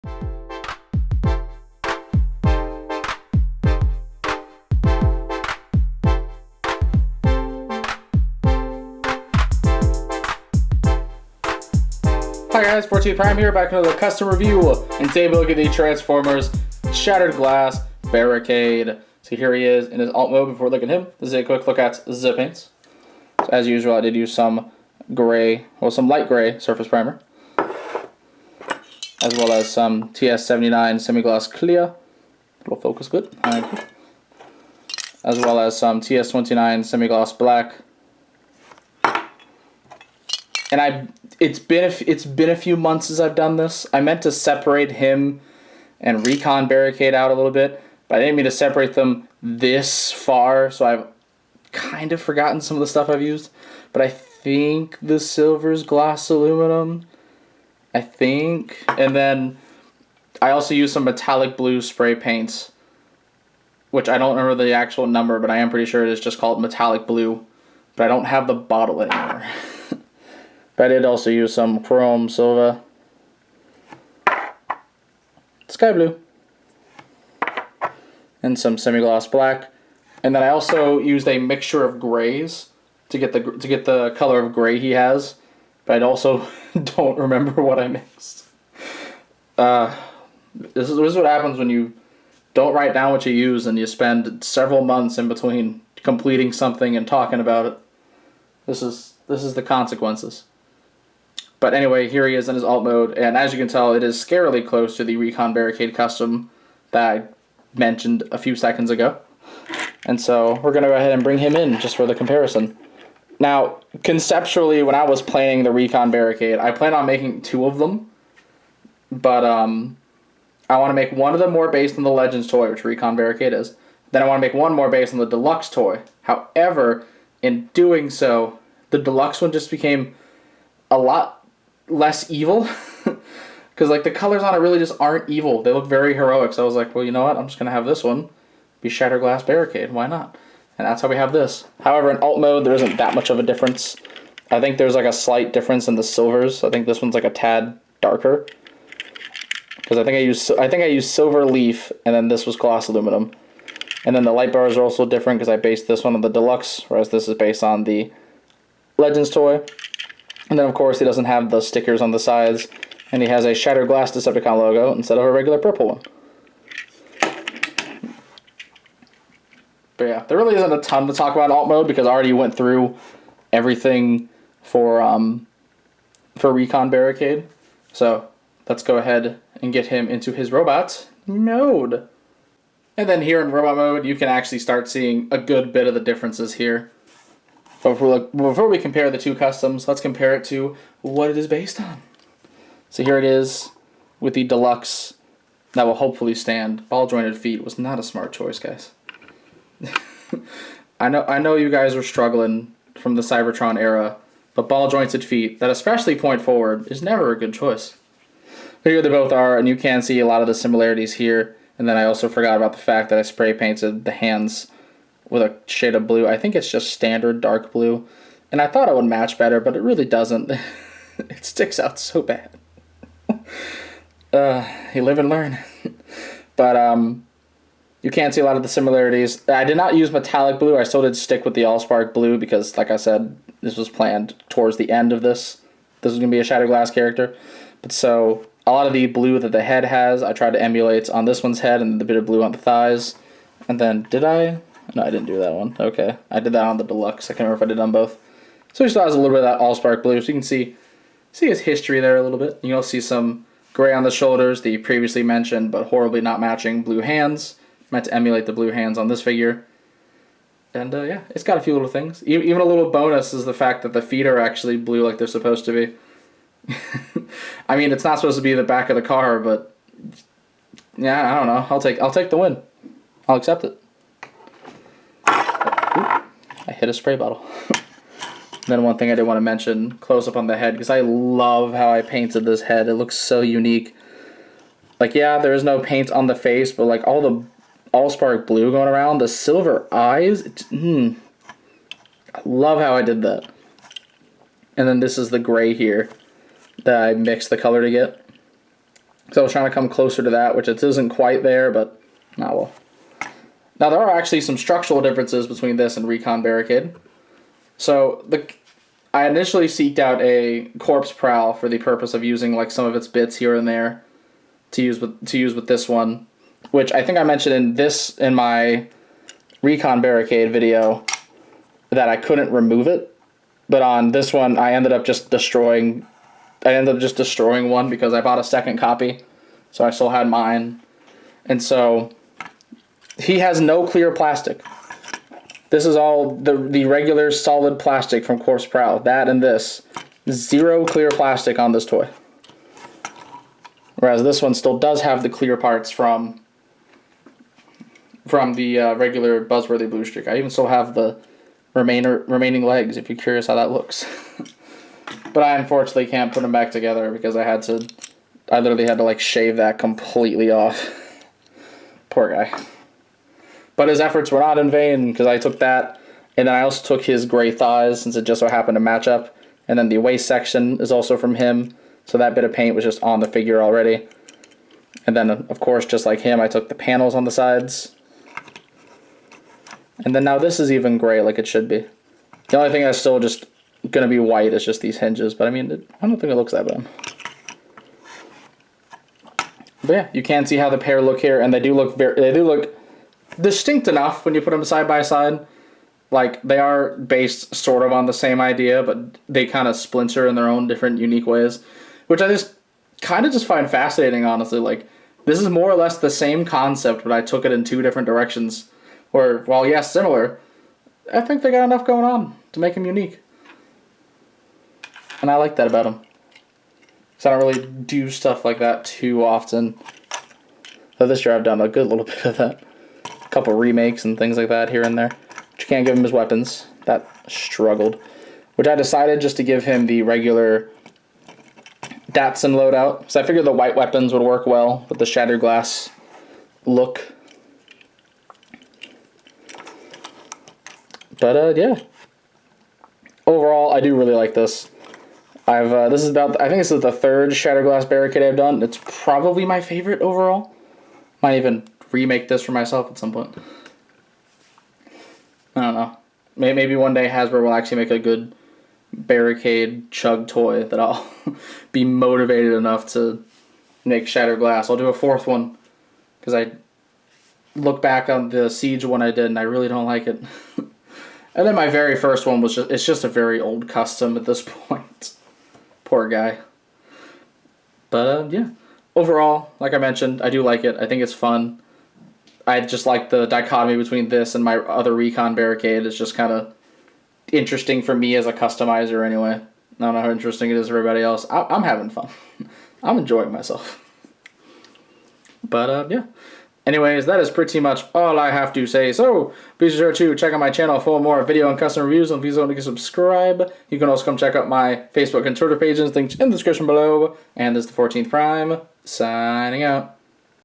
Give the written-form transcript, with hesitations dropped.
Hi guys, 14 Prime here, back with another custom review, and today we look at the Transformers Shattered Glass Barricade. So here he is in his alt mode. Before we look at him, this is a quick look at the paints. So as usual, I did use some gray, well, some light gray surface primer, as well as some TS79 semi-gloss clear. It'll focus good. As well as some TS29 semi-gloss black. And it's been a few months since I've done this. I meant to separate him and Recon Barricade out a little bit, but I didn't mean to separate them this far, so I've kind of forgotten some of the stuff I've used. But I think the silver's gloss aluminum. I think. And then I also used some metallic blue spray paints, which I don't remember the actual number, but I am pretty sure it is just called metallic blue. But I don't have the bottle anymore. But I did also use some chrome silver, sky blue, and some semi-gloss black. And then I also used a mixture of grays to get the color of gray he has. But I also don't remember what I mixed. This is what happens when you don't write down what you use and you spend several months in between completing something and talking about it. This is the consequences. But anyway, here he is in his alt mode, and as you can tell, it is scarily close to the Recon Barricade custom that I mentioned a few seconds ago. And so we're going to go ahead and bring him in just for the comparison. Now, conceptually, when I was planning the Recon Barricade, I plan on making two of them. But I want to make one of them more based on the Legends toy, which Recon Barricade is. Then I want to make one more based on the Deluxe toy. However, in doing so, the Deluxe one just became a lot less evil, because like the colors on it really just aren't evil. They look very heroic. So I was like, well, you know what? I'm just gonna have this one be Shattered Glass Barricade. Why not? And that's how we have this. However, in alt mode, there isn't that much of a difference. I think there's like a slight difference in the silvers. I think this one's like a tad darker, because I think I used silver leaf, and then this was gloss aluminum. And then the light bars are also different because I based this one on the Deluxe, whereas this is based on the Legends toy. And then, of course, he doesn't have the stickers on the sides, and he has a Shattered Glass Decepticon logo instead of a regular purple one. But yeah, there really isn't a ton to talk about in alt mode because I already went through everything for Recon Barricade. So let's go ahead and get him into his robot mode. And then here in robot mode, you can actually start seeing a good bit of the differences here. But before we compare the two customs, let's compare it to what it is based on. So here it is with the Deluxe that will hopefully stand. Ball jointed feet was not a smart choice, guys. I know you guys are struggling from the Cybertron era, but ball jointed feet that especially point forward is never a good choice. Here they both are, and you can see a lot of the similarities here. And then I also forgot about the fact that I spray painted the hands with a shade of blue. I think it's just standard dark blue. And I thought it would match better, but it really doesn't. It sticks out so bad. You live and learn. But you can see a lot of the similarities. I did not use metallic blue. I still did stick with the Allspark blue because, like I said, this was planned towards the end of this. This was going to be a Shattered Glass character. But so a lot of the blue that the head has, I tried to emulate on this one's head and the bit of blue on the thighs. And then, did I? No, I didn't do that one. Okay. I did that on the Deluxe. I can't remember if I did on both. So he still has a little bit of that Allspark blue. So you can see his history there a little bit. You'll see some gray on the shoulders, the previously mentioned but horribly not matching blue hands. Meant to emulate the blue hands on this figure. And yeah, it's got a few little things. Even a little bonus is the fact that the feet are actually blue like they're supposed to be. I mean, it's not supposed to be the back of the car, but yeah, I don't know. I'll take the win. I'll accept it. I hit a spray bottle. Then one thing I did want to mention, close up on the head, because I love how I painted this head. It looks so unique. Like, yeah, there is no paint on the face, but like all the Allspark blue going around, the silver eyes, I love how I did that. And then this is the gray here that I mixed the color to get. So I was trying to come closer to that, which it isn't quite there, but not well. Now there are actually some structural differences between this and Recon Barricade. So I initially seeked out a Corpse Prowl for the purpose of using like some of its bits here and there to use with this one, which I think I mentioned in my Recon Barricade video that I couldn't remove it, but on this one I ended up just destroying one because I bought a second copy, so I still had mine, and so he has no clear plastic. This is all the regular solid plastic from Corpse Prowl. That and this. Zero clear plastic on this toy. Whereas this one still does have the clear parts from the regular Buzzworthy Blue Streak. I even still have the remaining legs, if you're curious how that looks. But I unfortunately can't put them back together because I literally had to like shave that completely off. Poor guy. But his efforts were not in vain because I took that, and then I also took his gray thighs since it just so happened to match up. And then the waist section is also from him, so that bit of paint was just on the figure already. And then, of course, just like him, I took the panels on the sides. And then now this is even gray like it should be. The only thing that's still just going to be white is just these hinges, but I mean, I don't think it looks that bad. But yeah, you can see how the pair look here, and they do look distinct enough when you put them side by side. Like, they are based sort of on the same idea, but they kind of splinter in their own different unique ways, which I just kind of just find fascinating, honestly. Like, this is more or less the same concept, but I took it in two different directions. Or, while yes, similar, I think they got enough going on to make them unique. And I like that about them. Because I don't really do stuff like that too often. So this year I've done a good little bit of that. A couple remakes and things like that here and there. But you can't give him his weapons. That struggled. Which I decided just to give him the regular Datsun loadout. So I figured the white weapons would work well with the shattered glass look. But yeah. Overall, I do really like this. I think this is the third Shattered Glass Barricade I've done. It's probably my favorite overall. Might even remake this for myself at some point. I don't know. Maybe one day Hasbro will actually make a good Barricade Chug toy that I'll be motivated enough to make Shattered Glass. I'll do a fourth one because I look back on the Siege one I did and I really don't like it. And then my very first one was it's just a very old custom at this point. Poor guy. But yeah, overall, like I mentioned, I do like it. I think it's fun. I just like the dichotomy between this and my other Recon Barricade. It's just kind of interesting for me as a customizer anyway. I don't know how interesting it is for everybody else. I'm having fun. I'm enjoying myself. But yeah. Anyways, that is pretty much all I have to say. So, be sure to check out my channel for more video and custom reviews. And please don't forget to subscribe. You can also come check out my Facebook and Twitter pages. Links in the description below. And this is the 14th Prime, signing out.